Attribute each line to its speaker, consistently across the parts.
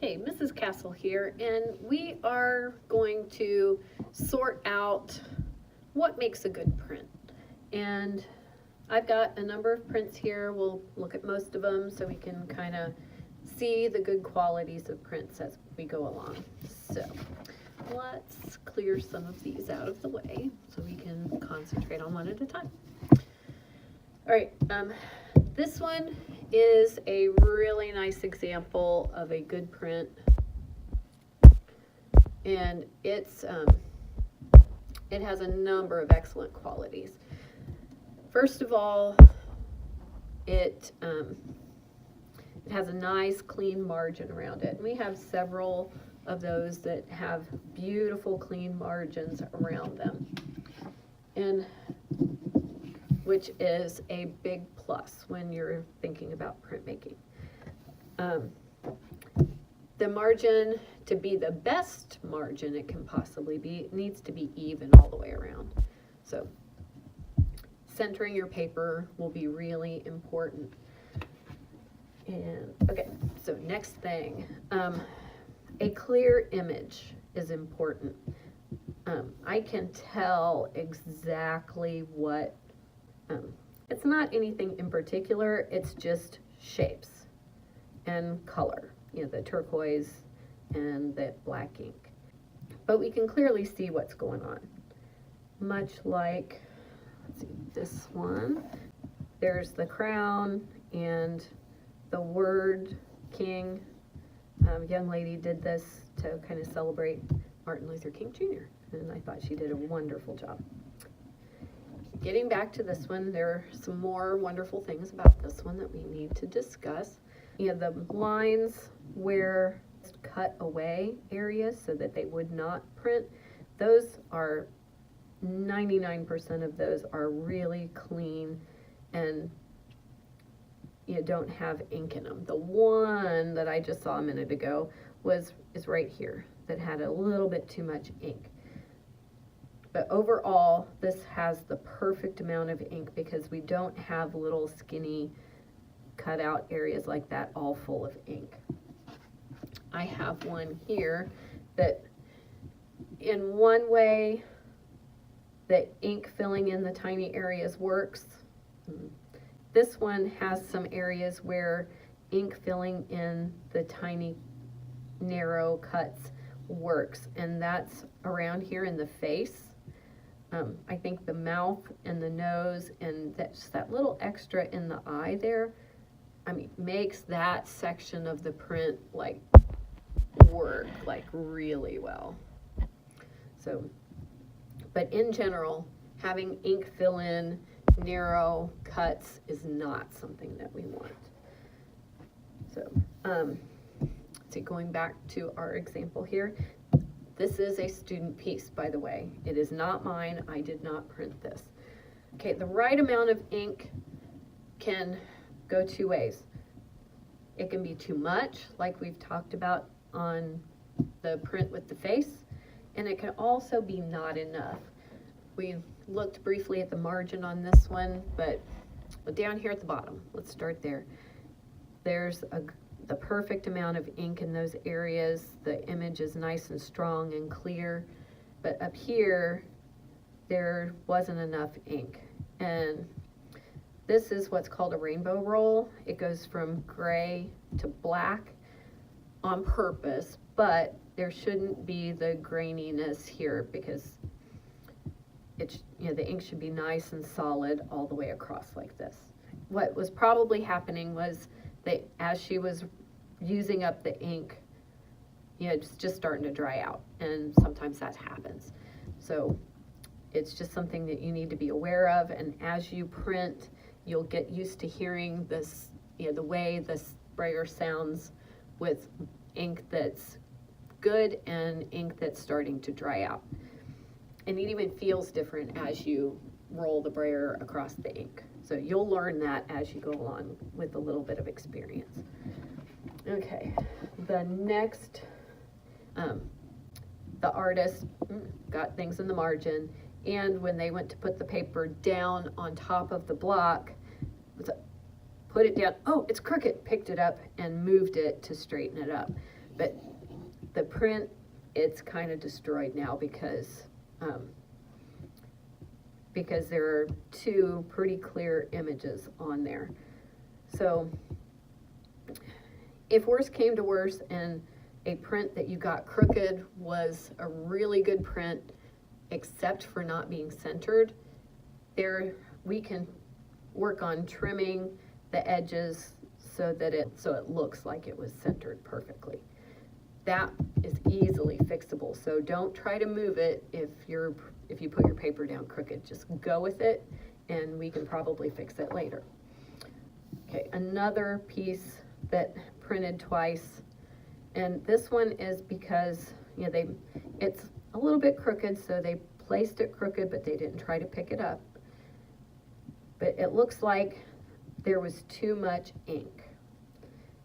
Speaker 1: Okay, Mrs. Castle here, and we are going to sort out what makes a good print. And I've got a number of prints here. We'll look at most of them so we can kind of see the good qualities of prints as we go along. So let's clear some of these out of the way so we can concentrate on one at a time. All right, this one is a really nice example of a good print, and it has a number of excellent qualities. First of all, it has a nice clean margin around it. We have several of those that have beautiful clean margins around them, and which is a big plus when you're thinking about printmaking. The margin, to be the best margin it can possibly be, it needs to be even all the way around. So centering your paper will be really important. And okay, so next thing, a clear image is important. I can tell exactly what, it's not anything in particular, it's just shapes and color, you know, the turquoise and the black ink. But we can clearly see what's going on. Much like, let's see, this one, there's the crown and the word king. Young lady did this to kind of celebrate Martin Luther King Jr., and I thought she did a wonderful job. Getting back to this one, there are some more wonderful things about this one that we need to discuss. You know, the lines where it's cut away areas so that they would not print, those are 99% of those are really clean and you don't have ink in them. The one that I just saw a minute ago is right here that had a little bit too much ink. But overall, this has the perfect amount of ink because we don't have little skinny cutout areas like that all full of ink. I have one here that in one way the ink filling in the tiny areas works. This one has some areas where ink filling in the tiny narrow cuts works, and that's around here in the face. I think the mouth and the nose and that little extra in the eye there, I mean, makes that section of the print like work like really well. So, but in general, having ink fill in narrow cuts is not something that we want. So, see, going back to our example here, this is a student piece, by the way. It is not mine. I did not print this. Okay, the right amount of ink can go two ways. It can be too much, like we've talked about on the print with the face, and it can also be not enough. We looked briefly at the margin on this one, but down here at the bottom, let's start there. There's the perfect amount of ink in those areas. The image is nice and strong and clear, but up here there wasn't enough ink. And this is what's called a rainbow roll. It goes from gray to black on purpose, but there shouldn't be the graininess here because it's, you know, the ink should be nice and solid all the way across like this. What was probably happening was that as she was using up the ink, you know, it's just starting to dry out, and sometimes that happens. So it's just something that you need to be aware of, and as you print, you'll get used to hearing this, you know, the way the sprayer sounds with ink that's good and ink that's starting to dry out. And it even feels different as you roll the brayer across the ink. So you'll learn that as you go along with a little bit of experience. Okay, the next, the artist got things in the margin, and when they went to put the paper down on top of the block, put it down, oh, it's crooked, picked it up and moved it to straighten it up. But the print, it's kind of destroyed now because there are two pretty clear images on there. So if worse came to worse and a print that you got crooked was a really good print, except for not being centered, there we can work on trimming the edges so that it looks like it was centered perfectly. That is easily fixable, so don't try to move it if you put your paper down crooked. Just go with it, and we can probably fix it later. Okay, another piece that printed twice, and this one is because it's a little bit crooked, so they placed it crooked, but they didn't try to pick it up. But it looks like there was too much ink,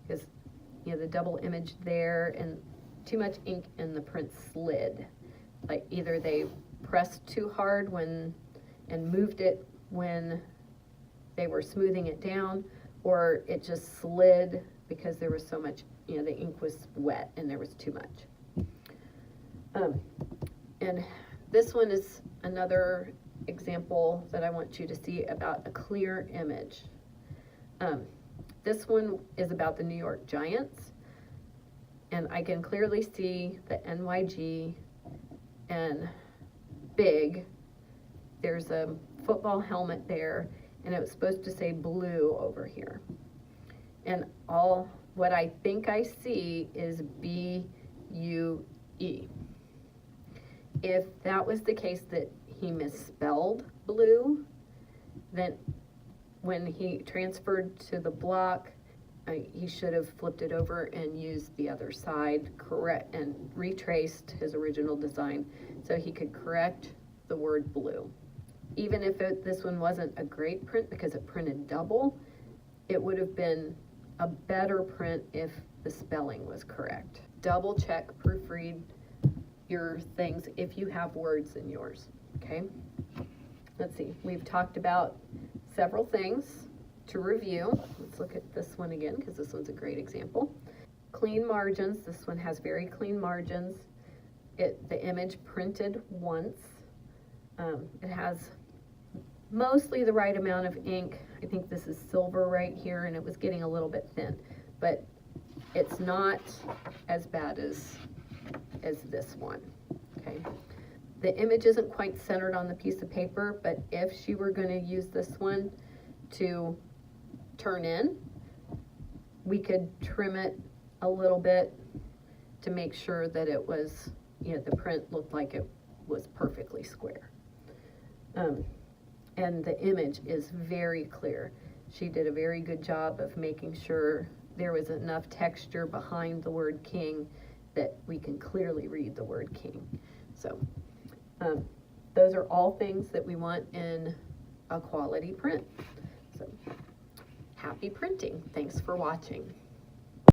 Speaker 1: because the double image there, and too much ink and the print slid. Like either they pressed too hard and moved it when they were smoothing it down, or it just slid because there was so much, the ink was wet and there was too much. And this one is another example that I want you to see about a clear image. This one is about the New York Giants, and I can clearly see the NYG and big. There's a football helmet there, and it was supposed to say blue over here. And what I think I see is B-U-E. If that was the case that he misspelled blue, then when he transferred to the block, he should have flipped it over and used the other side correct and retraced his original design so he could correct the word blue. Even if this one wasn't a great print because it printed double, it would have been a better print if the spelling was correct. Double check, proofread your things if you have words in yours, okay? Let's see, we've talked about several things to review. Let's look at this one again because this one's a great example. Clean margins, this one has very clean margins. The image printed once. It has mostly the right amount of ink. I think this is silver right here, and it was getting a little bit thin, but it's not as bad as this one, okay? The image isn't quite centered on the piece of paper, but if she were going to use this one to turn in, we could trim it a little bit to make sure that it was, the print looked like it was perfectly square. And the image is very clear. She did a very good job of making sure there was enough texture behind the word king that we can clearly read the word king. So those are all things that we want in a quality print. So happy printing. Thanks for watching.